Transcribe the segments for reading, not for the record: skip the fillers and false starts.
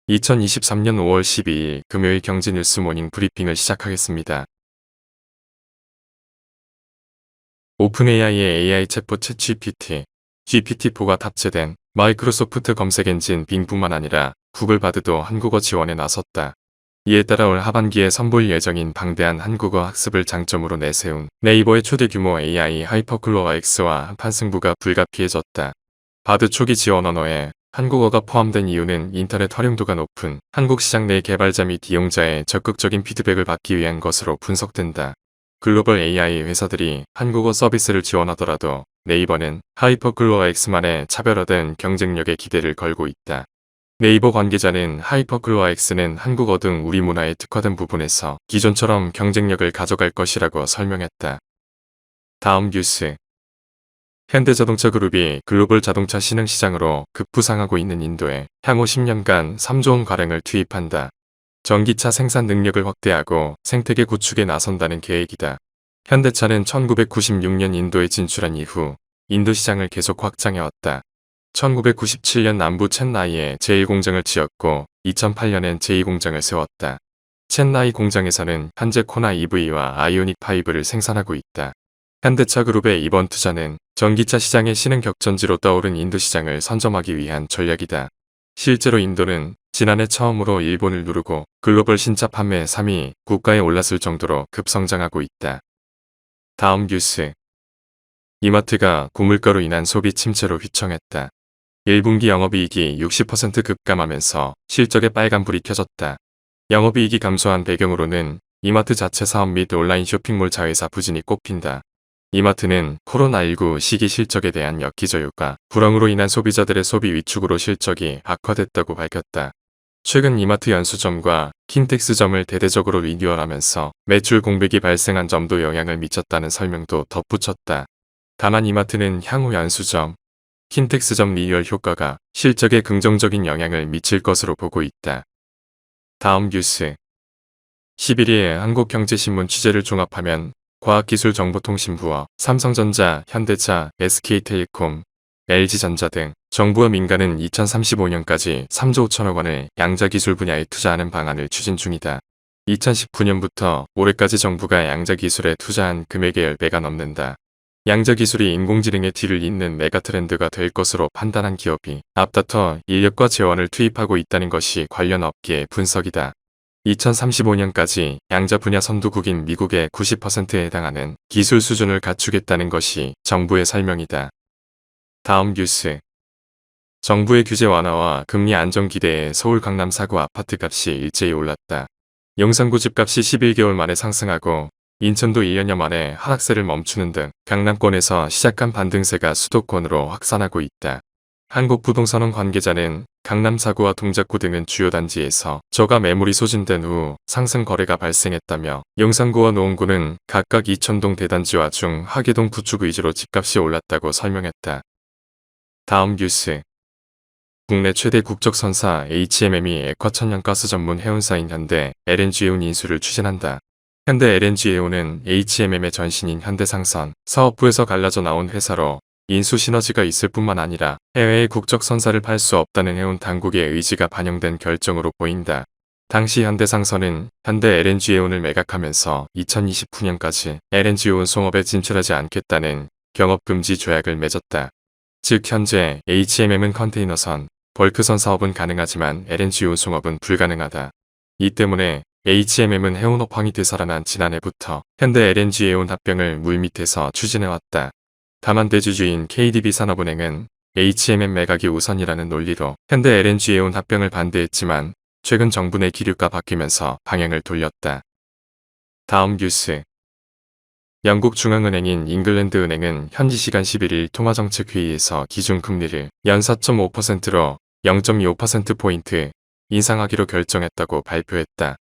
2023년 5월 12일 금요일 경제뉴스 모닝 브리핑을 시작하겠습니다. 오픈AI의 AI 챗봇 챗GPT, GPT-4가 탑재된 마이크로소프트 검색 엔진 빙뿐만 아니라 구글 바드도 한국어 지원에 나섰다. 이에 따라 올 하반기에 선보일 예정인 방대한 한국어 학습을 장점으로 내세운 네이버의 초대 규모 AI 하이퍼클로어 X와 한판 승부가 불가피해졌다. 바드 초기 지원 언어에 한국어가 포함된 이유는 인터넷 활용도가 높은 한국 시장 내 개발자 및 이용자의 적극적인 피드백을 받기 위한 것으로 분석된다. 글로벌 AI 회사들이 한국어 서비스를 지원하더라도 네이버는 하이퍼클로어 X만의 차별화된 경쟁력에 기대를 걸고 있다. 네이버 관계자는 하이퍼클로어 X는 한국어 등 우리 문화에 특화된 부분에서 기존처럼 경쟁력을 가져갈 것이라고 설명했다. 다음 뉴스. 현대자동차 그룹이 글로벌 자동차 신흥 시장으로 급부상하고 있는 인도에 향후 10년간 3조 원가량을 투입한다. 전기차 생산 능력을 확대하고 생태계 구축에 나선다는 계획이다. 현대차는 1996년 인도에 진출한 이후 인도 시장을 계속 확장해왔다. 1997년 남부 첸나이에 제1공장을 지었고 2008년엔 제2공장을 세웠다. 첸나이 공장에서는 현재 코나 EV와 아이오닉 5를 생산하고 있다. 현대차 그룹의 이번 투자는 전기차 시장의 신흥 격전지로 떠오른 인도 시장을 선점하기 위한 전략이다. 실제로 인도는 지난해 처음으로 일본을 누르고 글로벌 신차 판매 3위 국가에 올랐을 정도로 급성장하고 있다. 다음 뉴스. 이마트가 고물가로 인한 소비 침체로 휘청했다. 1분기 영업이익이 60% 급감하면서 실적에 빨간불이 켜졌다. 영업이익이 감소한 배경으로는 이마트 자체 사업 및 온라인 쇼핑몰 자회사 부진이 꼽힌다. 이마트는 코로나19 시기 실적에 대한 역기저효과, 불황으로 인한 소비자들의 소비 위축으로 실적이 악화됐다고 밝혔다. 최근 이마트 연수점과 킨텍스점을 대대적으로 리뉴얼하면서 매출 공백이 발생한 점도 영향을 미쳤다는 설명도 덧붙였다. 다만 이마트는 향후 연수점, 킨텍스점 리뉴얼 효과가 실적에 긍정적인 영향을 미칠 것으로 보고 있다. 다음 뉴스. 11일 한국경제신문 취재를 종합하면 과학기술정보통신부와 삼성전자, 현대차, SK텔레콤, LG전자 등 정부와 민간은 2035년까지 3조 5천억 원을 양자기술 분야에 투자하는 방안을 추진 중이다. 2019년부터 올해까지 정부가 양자기술에 투자한 금액의 10배가 넘는다. 양자기술이 인공지능의 뒤를 잇는 메가트렌드가 될 것으로 판단한 기업이 앞다퉈 인력과 재원을 투입하고 있다는 것이 관련 업계의 분석이다. 2035년까지 양자 분야 선두국인 미국의 90%에 해당하는 기술 수준을 갖추겠다는 것이 정부의 설명이다. 다음 뉴스. 정부의 규제 완화와 금리 안정 기대에 서울 강남 4구 아파트값이 일제히 올랐다. 용산구 집값이 11개월 만에 상승하고 인천도 1년여 만에 하락세를 멈추는 등 강남권에서 시작한 반등세가 수도권으로 확산하고 있다. 한국부동산원 관계자는 강남 4구와 동작구 등은 주요 단지에서 저가 매물이 소진된 후 상승 거래가 발생했다며 용산구와 노원구는 각각 이천동 대단지와 중하계동 구축 위주로 집값이 올랐다고 설명했다. 다음 뉴스. 국내 최대 국적선사 HMM이 액화천연가스 전문 해운사인 현대 LNG에온 인수를 추진한다. 현대 LNG에온은 HMM의 전신인 현대상선 사업부에서 갈라져 나온 회사로 인수 시너지가 있을 뿐만 아니라 해외에 국적 선사를 팔 수 없다는 해운 당국의 의지가 반영된 결정으로 보인다. 당시 현대상선은 현대 LNG에온을 매각하면서 2029년까지 LNG에온 송업에 진출하지 않겠다는 경업금지 조약을 맺었다. 즉 현재 HMM은 컨테이너선, 벌크선 사업은 가능하지만 LNG에온 송업은 불가능하다. 이 때문에 HMM은 해운업황이 되살아난 지난해부터 현대 LNG에온 합병을 물밑에서 추진해왔다. 다만 대주주인 KDB산업은행은 HMM 매각이 우선이라는 논리로 현대 LNG에온 합병을 반대했지만 최근 정부 내 기류가 바뀌면서 방향을 돌렸다. 다음 뉴스. 영국 중앙은행인 잉글랜드 은행은 현지 시간 11일 통화정책회의에서 기준금리를 연 4.5%로 0.25%포인트 인상하기로 결정했다고 발표했다.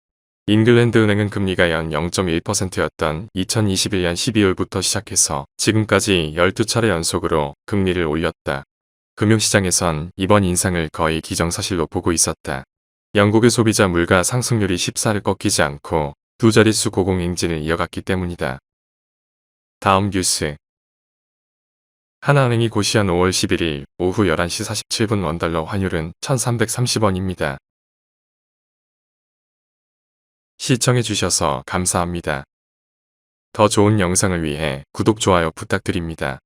잉글랜드 은행은 금리가 연 0.1%였던 2021년 12월부터 시작해서 지금까지 12차례 연속으로 금리를 올렸다. 금융시장에선 이번 인상을 거의 기정사실로 보고 있었다. 영국의 소비자 물가 상승률이 14를 꺾이지 않고 두 자릿수 고공행진을 이어갔기 때문이다. 다음 뉴스. 하나은행이 고시한 5월 11일 오후 11시 47분 원달러 환율은 1330원입니다. 시청해주셔서 감사합니다. 더 좋은 영상을 위해 구독, 좋아요 부탁드립니다.